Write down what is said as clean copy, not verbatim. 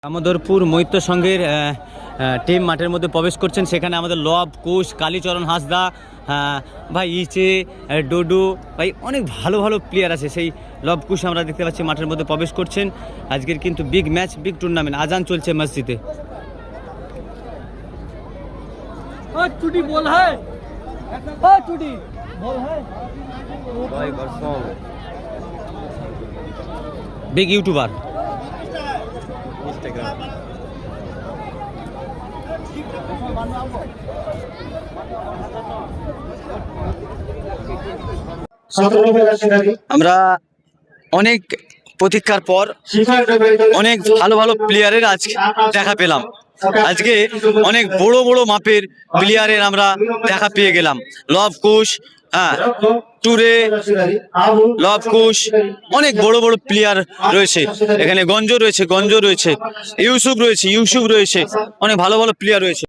দামোদরপুর মৈত্র সংঘের টিম মাঠের মধ্যে প্রবেশ করছেন। সেখানে আমাদের লব, কুশ, কালীচরণ হাঁসদা, ভাই ইচে, ডোডো, ভাই অনেক ভালো ভালো প্লেয়ার আছে। সেই লব কুশ আমরা দেখতে পাচ্ছি মাঠের মধ্যে প্রবেশ করছেন। আজকের কিন্তু বিগ ম্যাচ, বিগ টুর্নামেন্ট, আজান চলছে মসজিদে। Big YouTuber Instagram. আমরা অনেক প্রতীক্ষার পর অনেক ভালো ভালো প্লেয়ারের আজ দেখা পেলাম। আজকে অনেক বড় বড় মাপের প্লেয়ারের আমরা দেখা পেয়ে গেলাম। লব কুশ, টুরে, লব কুশ, অনেক বড় বড় প্লেয়ার রয়েছে এখানে। গঞ্জ রয়েছে, ইউসুফ রয়েছে, অনেক ভালো ভালো প্লেয়ার রয়েছে।